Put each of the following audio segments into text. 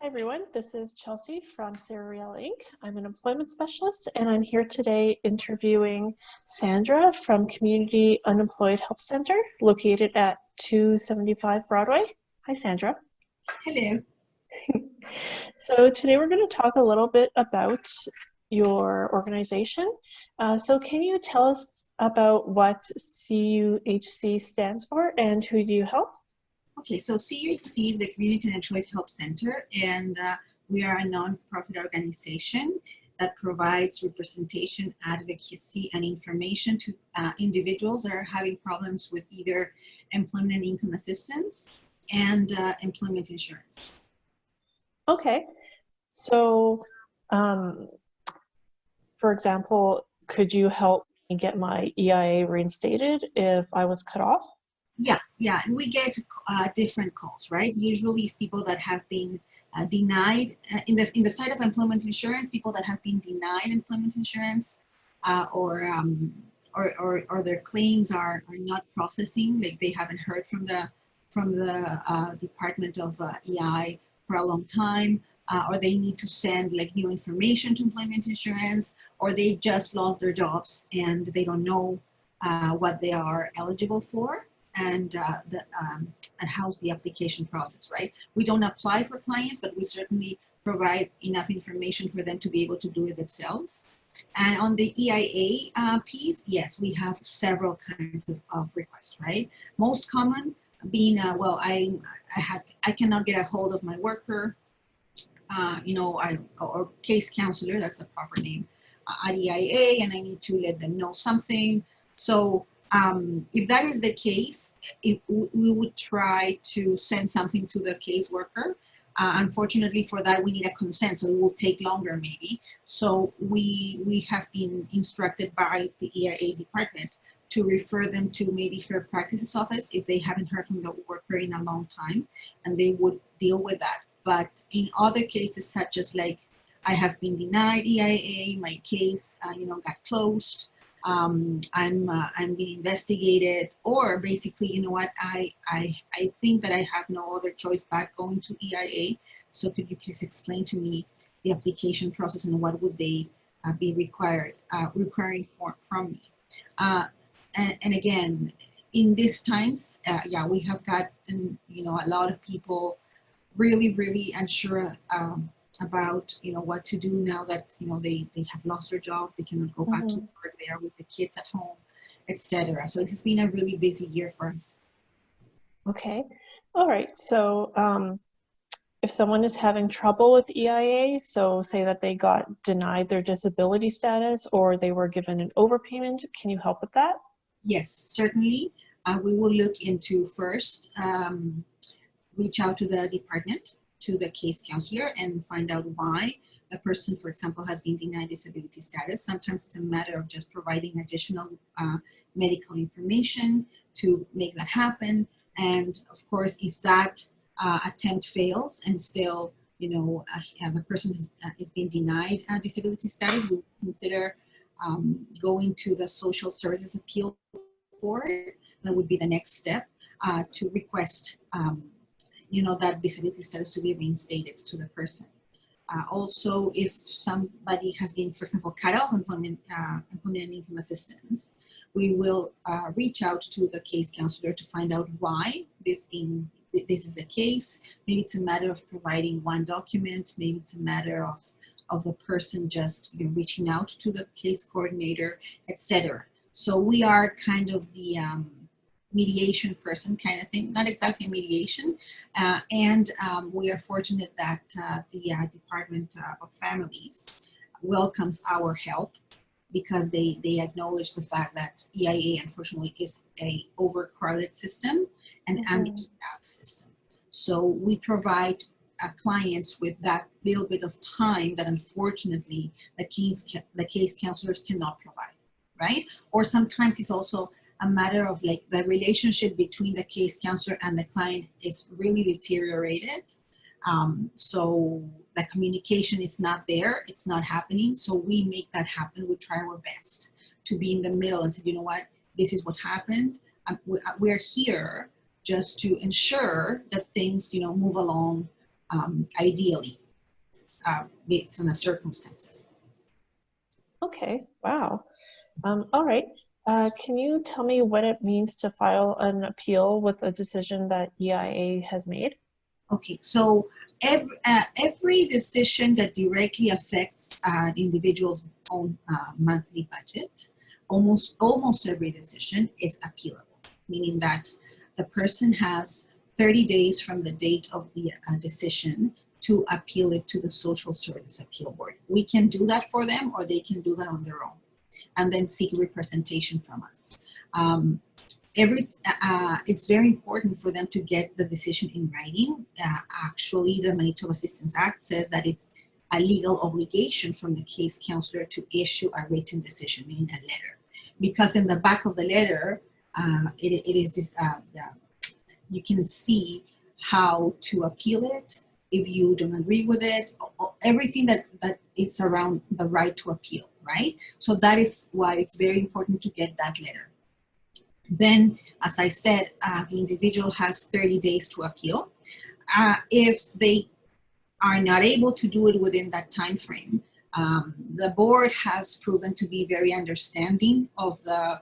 Hi everyone, this is Chelsea from Serial Inc. I'm an employment specialist and I'm here today interviewing Sandra from Community Unemployed Help Centre located at 275 Broadway. Hi Sandra. Hello. So today we're going to talk a little bit about your organization. So can you tell us about what CUHC stands for and who do you help? Okay, so CUHC is the Community Unemployed Help Center, and we are a non-profit organization that provides representation, advocacy, and information to individuals that are having problems with either employment and income assistance and employment insurance. Okay, so for example, could you help me get my EIA reinstated if I was cut off? Yeah, and we get different calls, right? Usually it's people that have been denied in the side of employment insurance, people that have been denied employment insurance, or their claims are not processing, like they haven't heard from the Department of EI for a long time, or they need to send like new information to employment insurance, or they just lost their jobs and they don't know what they are eligible for. And how's the application process, right? We don't apply for clients, but we certainly provide enough information for them to be able to do it themselves. And on the EIA piece, yes, we have several kinds of requests, right? Most common being, I cannot get a hold of my worker, or case counselor, that's the proper name, at EIA, and I need to let them know something. So if that is the case, we would try to send something to the caseworker. Unfortunately for that, we need a consent, so it will take longer maybe. So we have been instructed by the EIA department to refer them to maybe Fair Practices Office if they haven't heard from the worker in a long time, and they would deal with that. But in other cases, such as like I have been denied EIA, my case got closed, I'm being investigated, or basically, you know what, I think that I have no other choice but going to EIA. So could you please explain to me the application process and what would they be requiring from me? And again, in these times, we have gotten a lot of people really unsure about what to do now that they have lost their jobs, they cannot go back to work, they are with the kids at home, etc. So it has been a really busy year for us. Okay, all right. So if someone is having trouble with EIA, so say that they got denied their disability status or they were given an overpayment, can you help with that? Yes, certainly. We will look into first, reach out to the department, to the case counselor, and find out why a person, for example, has been denied disability status. Sometimes it's a matter of just providing additional medical information to make that happen. And of course, if that attempt fails and still, the person is being denied disability status, we'll consider going to the Social Services Appeal Board. That would be the next step to request that disability status to be reinstated to the person. Also, if somebody has been, for example, cut off employment and income assistance, we will reach out to the case counselor to find out why this is the case. Maybe it's a matter of providing one document. Maybe it's a matter of the person just reaching out to the case coordinator, etc. So we are kind of the mediation person kind of thing, not exactly a mediation, and we are fortunate that the Department of Families welcomes our help because they acknowledge the fact that EIA unfortunately is a overcrowded system and understaffed system. So we provide clients with that little bit of time that unfortunately the case counselors cannot provide, right? Or sometimes it's also a matter of like the relationship between the case counselor and the client is really deteriorated. So the communication is not there, it's not happening. So we make that happen. We try our best to be in the middle and say, you know what, this is what happened. We're here just to ensure that things, move along ideally, based on the circumstances. Okay, wow. All right. Can you tell me what it means to file an appeal with a decision that EIA has made? Okay, so every decision that directly affects an individual's own monthly budget, almost every decision is appealable, meaning that the person has 30 days from the date of the decision to appeal it to the Social Service Appeal Board. We can do that for them, or they can do that on their own, and then seek representation from us. It's very important for them to get the decision in writing. Actually, the Manitoba Assistance Act says that it's a legal obligation from the case counselor to issue a written decision, meaning a letter, because in the back of the letter, it is this. You can see how to appeal it if you don't agree with it. Everything that it's around the right to appeal, right? So that is why it's very important to get that letter. Then, as I said, the individual has 30 days to appeal. If they are not able to do it within that time frame, the board has proven to be very understanding of the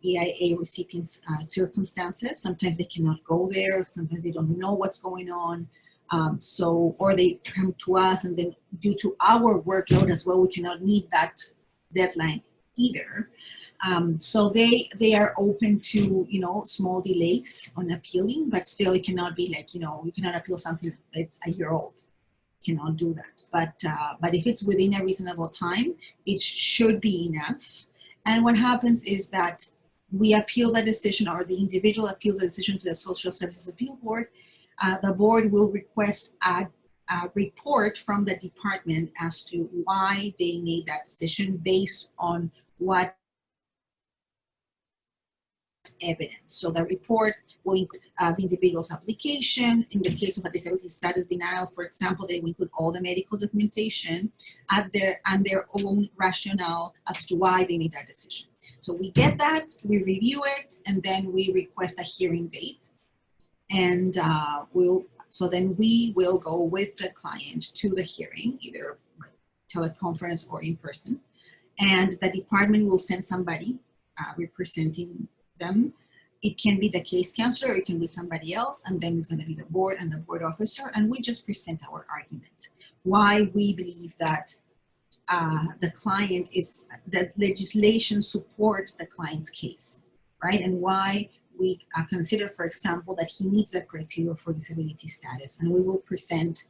EIA recipients' circumstances. Sometimes they cannot go there. Sometimes they don't know what's going on. Or they come to us, and then due to our workload as well, we cannot meet that deadline either. So they are open to, small delays on appealing, but still it cannot be like, you cannot appeal something that's a year old. You cannot do that. But if it's within a reasonable time, it should be enough. And what happens is that we appeal the decision, or the individual appeals the decision to the Social Services Appeal Board. The board will request a report from the department as to why they made that decision based on what evidence. So the report will include the individual's application. In the case of a disability status denial, for example, they will include all the medical documentation and their own rationale as to why they made that decision. So we get that, we review it, and then we request a hearing date. And then we will go with the client to the hearing, either teleconference or in person. And the department will send somebody representing them. It can be the case counselor, or it can be somebody else, and then it's going to be the board and the board officer, and we just present our argument. Why we believe that the legislation supports the client's case, right? And why we consider, for example, that he meets the criteria for disability status, and we will present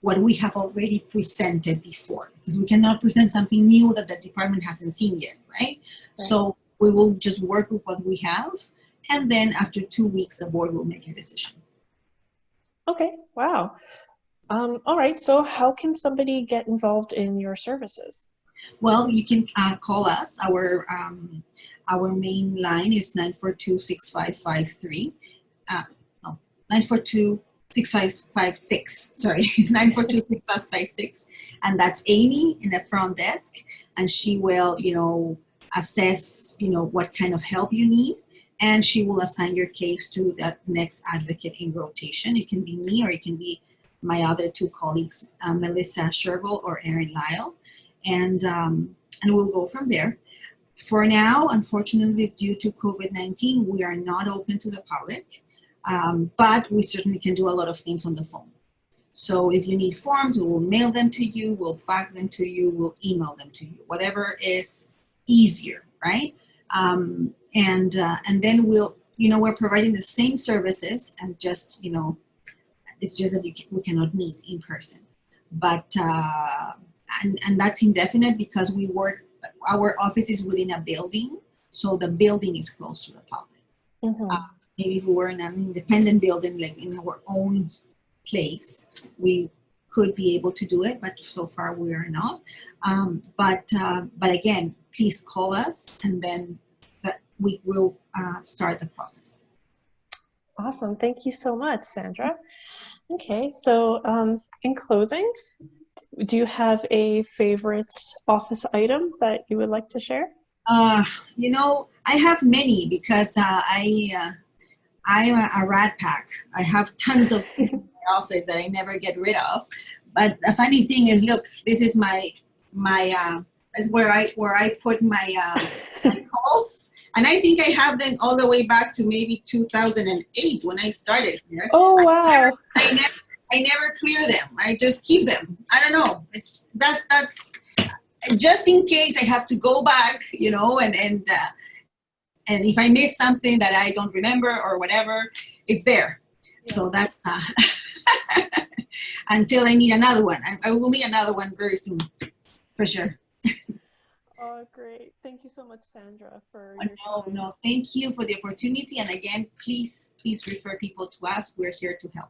what we have already presented before, because we cannot present something new that the department hasn't seen yet, right? So we will just work with what we have, and then after 2 weeks, the board will make a decision. Okay, wow. All right, so how can somebody get involved in your services? Well, you can call us. Our main line is 942-6553. 942-6556. Sorry, 942-6556, and that's Amy in the front desk, and she will, assess, what kind of help you need, and she will assign your case to that next advocate in rotation. It can be me, or it can be my other two colleagues, Melissa Sherville or Erin Lyle, and we'll go from there. For now, unfortunately, due to COVID-19, we are not open to the public, but we certainly can do a lot of things on the phone. So if you need forms, we will mail them to you, we'll fax them to you, we'll email them to you, whatever is easier, right? And then we're providing the same services, and just, it's just that we cannot meet in person. But, and that's indefinite, because our office is within a building, so the building is close to the public. Mm-hmm. Maybe if we were in an independent building, like in our own place, we could be able to do it, but so far we are not. But again, please call us, and then we will start the process. Awesome. Thank you so much, Sandra. Okay, so in closing, do you have a favorite office item that you would like to share? I have many, because I'm a rat pack. I have tons of my office that I never get rid of. But the funny thing is, look, this is is where I put my calls, and I think I have them all the way back to maybe 2008 when I started here. Oh, wow. I never clear them. I just keep them. I don't know. That's just in case I have to go back, and if I miss something that I don't remember or whatever, it's there. Yeah. So that's until I need another one. I will need another one very soon, for sure. Oh, great. Thank you so much, Sandra, for your time. No, thank you for the opportunity. And again, please refer people to us. We're here to help.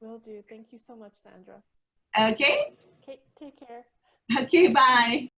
Will do. Thank you so much, Sandra. Okay? Okay, take care. Okay, bye.